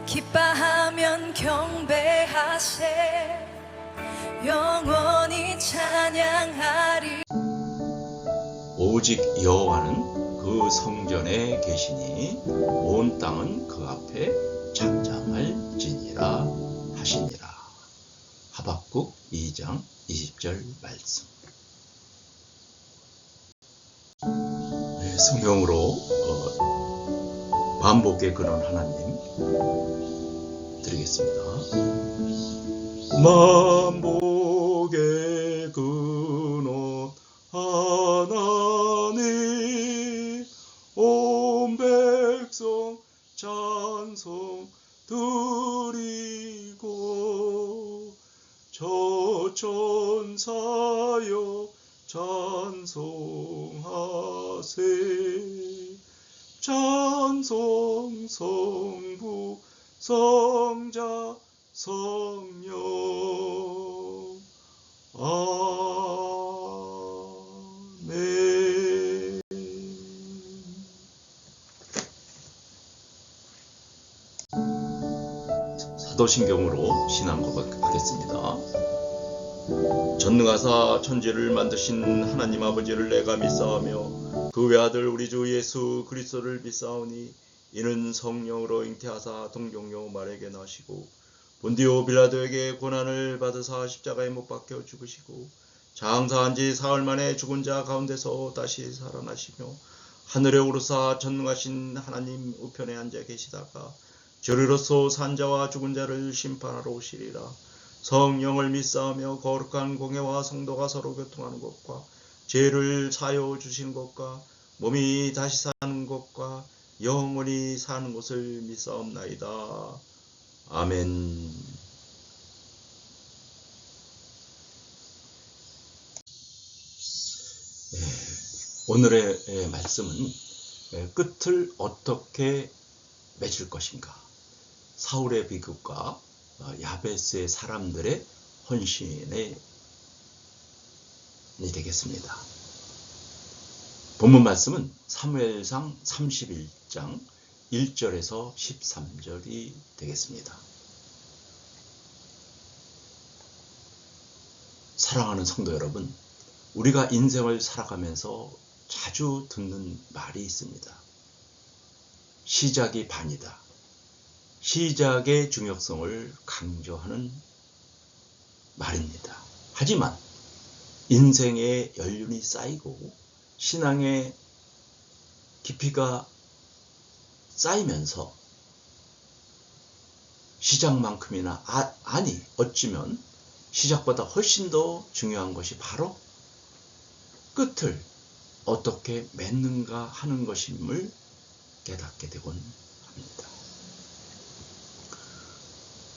기뻐하면 경배하세 영원히 찬양하리. 오직 여호와는 그 성전에 계시니 온 땅은 그 앞에 잠잠할지니라 하시니라. 하박국 2장 20절 말씀. 성경으로 반복의 근원 하나님 드리겠습니다. 만복의 근원 하나님, 온 백성 찬송 드리고, 저 천사여 찬송하세. 찬송 성부 성자 성령. 아멘. 사도신경으로 신앙 고백하겠습니다. 전능하사 천지를 만드신 하나님 아버지를 내가 믿사오며 그 외아들 우리 주 예수 그리스도를 믿사오니 이는 성령으로 잉태하사 동정녀 마리아에게 나시고 본디오 빌라도에게 고난을 받으사 십자가에 못 박혀 죽으시고 장사한 지 사흘 만에 죽은 자 가운데서 다시 살아나시며 하늘에 오르사 전능하신 하나님 우편에 앉아 계시다가 저리로서 산 자와 죽은 자를 심판하러 오시리라. 성령을 믿사오며 거룩한 공회와 성도가 서로 교통하는 것과 죄를 사여 주시는 것과 몸이 다시 사는 것과 영원히 사는 것을 믿사옵나이다. 아멘. 오늘의 말씀은 끝을 어떻게 맺을 것인가? 사울의 비극과 야베스의 사람들의 헌신이 되겠습니다. 본문 말씀은 사무엘상 31장 1절에서 13절이 되겠습니다. 사랑하는 성도 여러분, 우리가 인생을 살아가면서 자주 듣는 말이 있습니다. 시작이 반이다. 시작의 중요성을 강조하는 말입니다. 하지만 인생의 연륜이 쌓이고 신앙의 깊이가 쌓이면서 시작만큼이나 아니 어찌면 시작보다 훨씬 더 중요한 것이 바로 끝을 어떻게 맺는가 하는 것임을 깨닫게 되곤 합니다.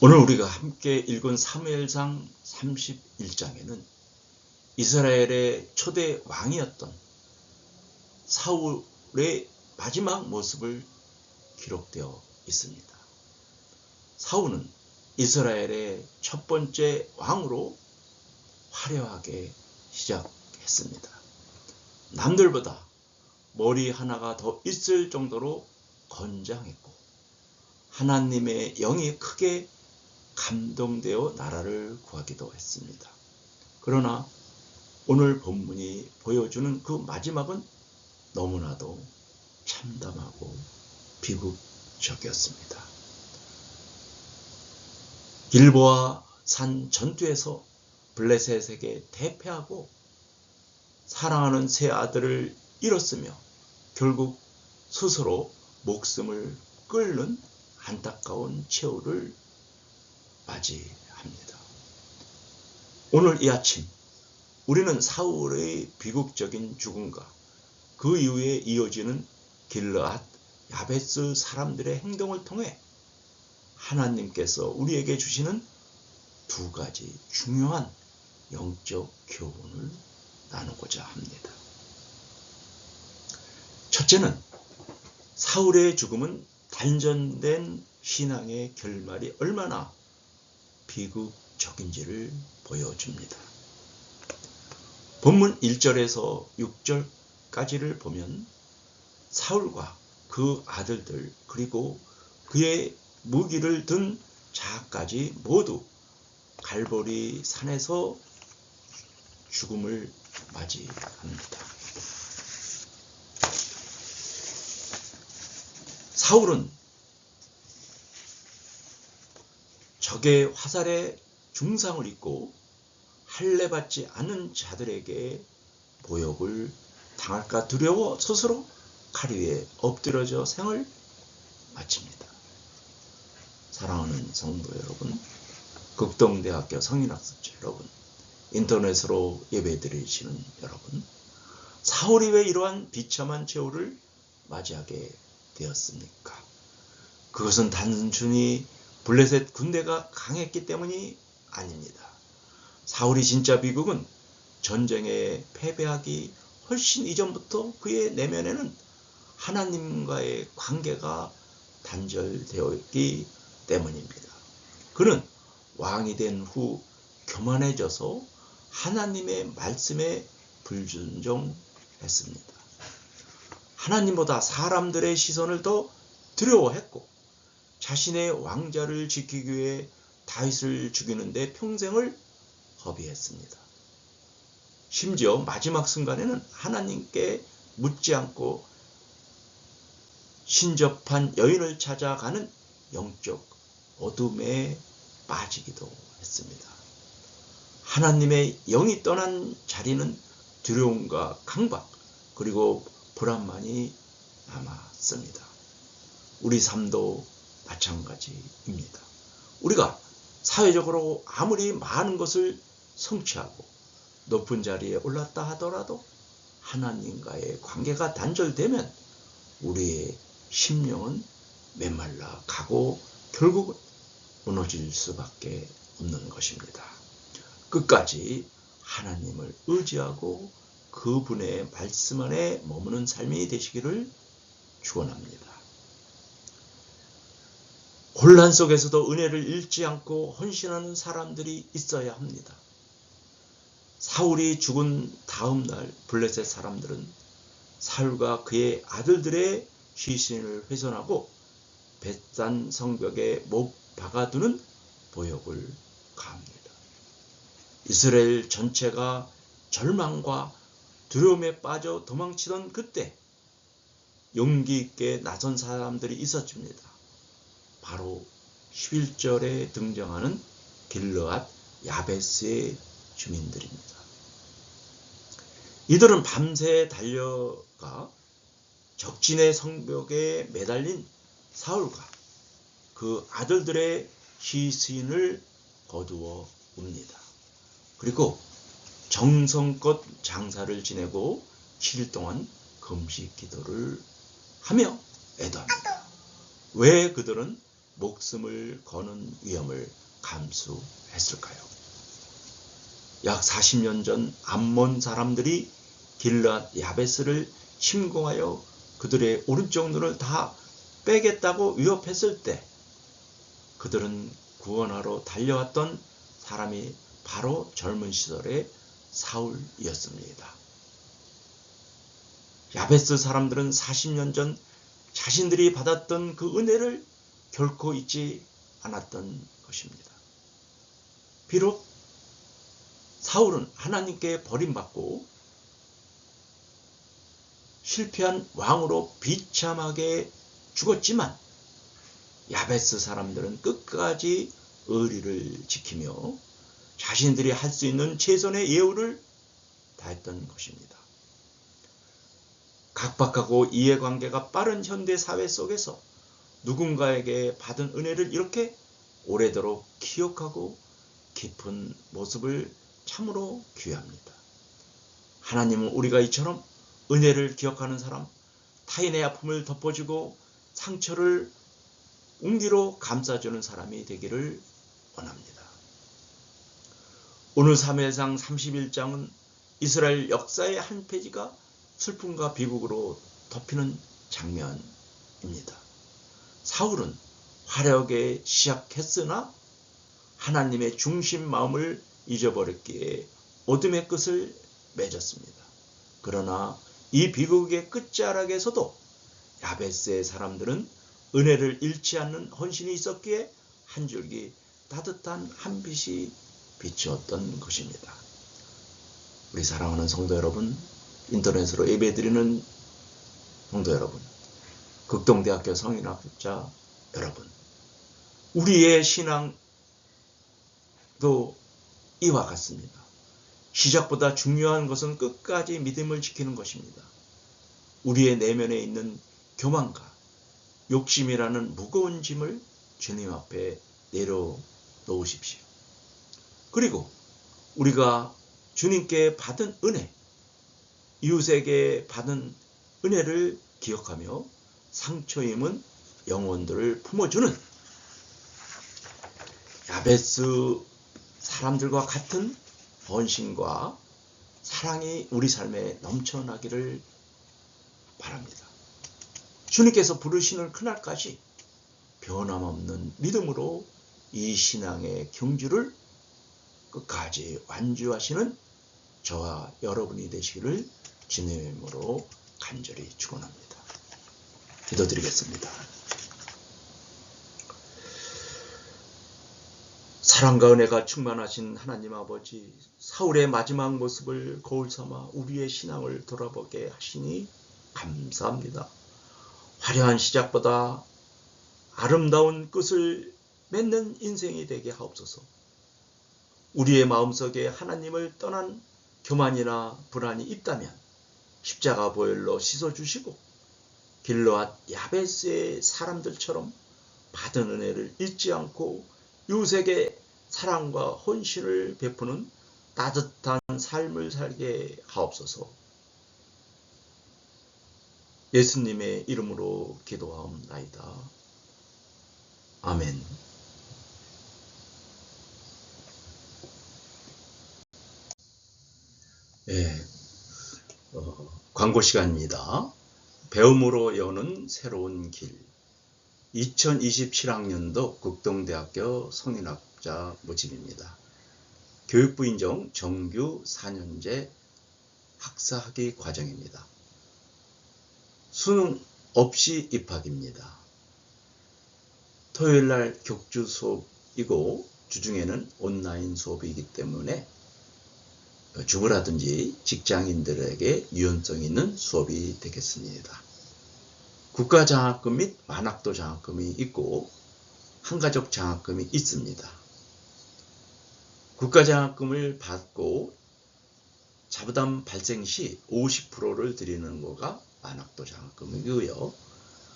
오늘 우리가 함께 읽은 사무엘상 31장에는 이스라엘의 초대 왕이었던 사울의 마지막 모습을 기록되어 있습니다. 사울은 이스라엘의 첫 번째 왕으로 화려하게 시작했습니다. 남들보다 머리 하나가 더 있을 정도로 건장했고 하나님의 영이 크게 감동되어 나라를 구하기도 했습니다. 그러나 오늘 본문이 보여주는 그 마지막은 너무나도 참담하고 비극적이었습니다. 길보아 산 전투에서 블레셋에게 대패하고 사랑하는 세 아들을 잃었으며 결국 스스로 목숨을 끊는 안타까운 최후를 맞이합니다. 오늘 이 아침 우리는 사울의 비극적인 죽음과 그 이후에 이어지는 길르앗, 야베스 사람들의 행동을 통해 하나님께서 우리에게 주시는 두 가지 중요한 영적 교훈을 나누고자 합니다. 첫째는 사울의 죽음은 단전된 신앙의 결말이 얼마나 비극적인지를 보여줍니다. 본문 1절에서 6절까지를 보면 사울과 그 아들들 그리고 그의 무기를 든 자까지 모두 갈보리 산에서 죽음을 맞이합니다. 사울은 적의 화살에 중상을 입고 할례받지 않은 자들에게 모욕을 당할까 두려워 스스로 칼 위에 엎드려져 생을 마칩니다. 사랑하는 성도 여러분, 극동대학교 성인학습자 여러분, 인터넷으로 예배드리시는 여러분, 사울이 왜 이러한 비참한 최후를 맞이하게 되었습니까? 그것은 단순히 블레셋 군대가 강했기 때문이 아닙니다. 사울이 진짜 비극은 전쟁에 패배하기 훨씬 이전부터 그의 내면에는 하나님과의 관계가 단절되어 있기 때문입니다. 그는 왕이 된 후 교만해져서 하나님의 말씀에 불순종했습니다. 하나님보다 사람들의 시선을 더 두려워했고 자신의 왕자를 지키기 위해 다윗을 죽이는데 평생을 허비했습니다. 심지어 마지막 순간에는 하나님께 묻지 않고 신접한 여인을 찾아가는 영적 어둠에 빠지기도 했습니다. 하나님의 영이 떠난 자리는 두려움과 강박 그리고 불안만이 남았습니다. 우리 삶도 마찬가지입니다. 우리가 사회적으로 아무리 많은 것을 성취하고 높은 자리에 올랐다 하더라도 하나님과의 관계가 단절되면 우리의 심령은 메말라 가고 결국 무너질 수밖에 없는 것입니다. 끝까지 하나님을 의지하고 그분의 말씀 안에 머무는 삶이 되시기를 축원합니다. 혼란 속에서도 은혜를 잃지 않고 헌신하는 사람들이 있어야 합니다. 사울이 죽은 다음 날 블레셋 사람들은 사울과 그의 아들들의 시신을 훼손하고 벳산 성벽에 못 박아두는 모욕을 가합니다. 이스라엘 전체가 절망과 두려움에 빠져 도망치던 그때 용기 있게 나선 사람들이 있었습니다. 바로 11절에 등장하는 길르앗 야베스의 주민들입니다. 이들은 밤새 달려가 적진의 성벽에 매달린 사울과 그 아들들의 시신을 거두어 옵니다. 그리고 정성껏 장사를 지내고 7일 동안 금식 기도를 하며 애도합니다. 왜 그들은 목숨을 거는 위험을 감수했을까요? 약 40년 전 암몬 사람들이 길르앗 야베스를 침공하여 그들의 오른쪽 눈을 다 빼겠다고 위협했을 때 그들은 구원하러 달려왔던 사람이 바로 젊은 시절의 사울이었습니다. 야베스 사람들은 40년 전 자신들이 받았던 그 은혜를 결코 잊지 않았던 것입니다. 비록 사울은 하나님께 버림받고 실패한 왕으로 비참하게 죽었지만 야베스 사람들은 끝까지 의리를 지키며 자신들이 할 수 있는 최선의 예우를 다했던 것입니다. 각박하고 이해관계가 빠른 현대 사회 속에서 누군가에게 받은 은혜를 이렇게 오래도록 기억하고 깊은 모습을 참으로 귀합니다. 하나님은 우리가 이처럼 은혜를 기억하는 사람, 타인의 아픔을 덮어주고 상처를 웅기로 감싸주는 사람이 되기를 원합니다. 오늘 사무엘상 31장은 이스라엘 역사의 한 페이지가 슬픔과 비극으로 덮이는 장면입니다. 사울은 화려하게 시작했으나 하나님의 중심 마음을 잊어버렸기에 어둠의 끝을 맺었습니다. 그러나 이 비극의 끝자락에서도 야베스의 사람들은 은혜를 잃지 않는 헌신이 있었기에 한 줄기 따뜻한 한빛이 비추었던 것입니다. 우리 사랑하는 성도 여러분, 인터넷으로 예배드리는 성도 여러분, 극동대학교 성인학자 여러분, 우리의 신앙도 이와 같습니다. 시작보다 중요한 것은 끝까지 믿음을 지키는 것입니다. 우리의 내면에 있는 교만과 욕심이라는 무거운 짐을 주님 앞에 내려놓으십시오. 그리고 우리가 주님께 받은 은혜, 이웃에게 받은 은혜를 기억하며 상처 입은 영혼들을 품어주는 야베스 사람들과 같은 헌신과 사랑이 우리 삶에 넘쳐나기를 바랍니다. 주님께서 부르시는 그날까지 변함없는 믿음으로 이 신앙의 경주를 끝까지 완주하시는 저와 여러분이 되시기를 주님의 이름으로 간절히 축원합니다. 기도드리겠습니다. 사랑과 은혜가 충만하신 하나님 아버지, 사울의 마지막 모습을 거울 삼아 우리의 신앙을 돌아보게 하시니 감사합니다. 화려한 시작보다 아름다운 끝을 맺는 인생이 되게 하옵소서. 우리의 마음속에 하나님을 떠난 교만이나 불안이 있다면 십자가 보혈로 씻어주시고 길르앗 야베스의 사람들처럼 받은 은혜를 잊지 않고 이웃에게 사랑과 헌신을 베푸는 따뜻한 삶을 살게 하옵소서. 예수님의 이름으로 기도하옵나이다. 아멘. 광고 시간입니다. 배움으로 여는 새로운 길. 2027학년도 극동대학교 성인학자 모집입니다. 교육부 인정 정규 4년제 학사학위 과정입니다. 수능 없이 입학입니다. 토요일날 격주 수업이고 주중에는 온라인 수업이기 때문에 주부라든지 직장인들에게 유연성 있는 수업이 되겠습니다. 국가장학금 및 만학도 장학금이 있고 한가족 장학금이 있습니다. 국가장학금을 받고 자부담 발생 시 50%를 드리는 거가 만학도 장학금이고요.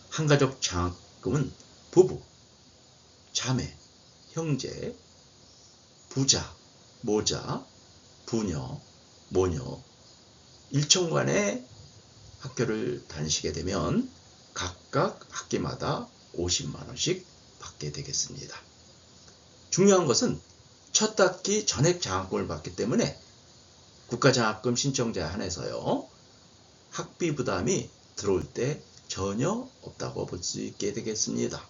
한가족 장학금은 부부, 자매, 형제, 부자, 모자, 부녀, 모녀, 일촌간의 학교를 다니시게 되면 각각 학기마다 50만 원씩 받게 되겠습니다. 중요한 것은 첫 학기 전액 장학금을 받기 때문에 국가장학금 신청자에 한해서요, 학비 부담이 들어올 때 전혀 없다고 볼 수 있게 되겠습니다.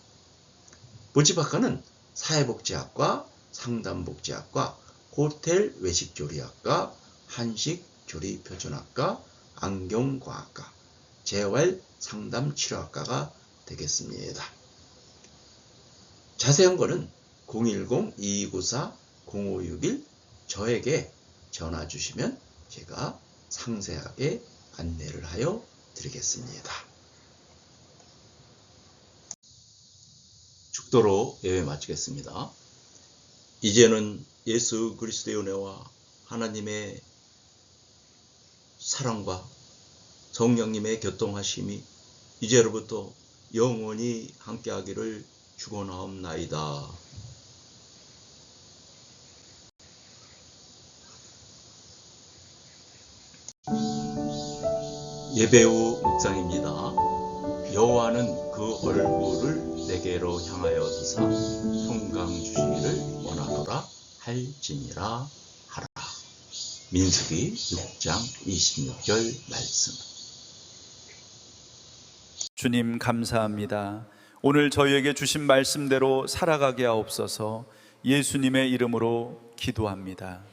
모집학과는 사회복지학과, 상담복지학과, 호텔 외식조리학과, 한식조리표준학과, 안경과학과, 재활상담치료학과가 되겠습니다. 자세한 거는 010-2294-0561 저에게 전화 주시면 제가 상세하게 안내를 하여 드리겠습니다. 축도로 예배 마치겠습니다. 이제는 예수 그리스도의 은혜와 하나님의 사랑과 성령님의 교통하심이 이제로부터 영원히 함께하기를 축원하옵나이다. 예배 후 묵상입니다. 여호와는 그 얼굴을 내게로 향하여 드사 평강 주시기를 원하노라 할지니라 하라. 민수기 6장 26절 말씀. 주님 감사합니다. 오늘 저희에게 주신 말씀대로 살아가게 하옵소서. 예수님의 이름으로 기도합니다.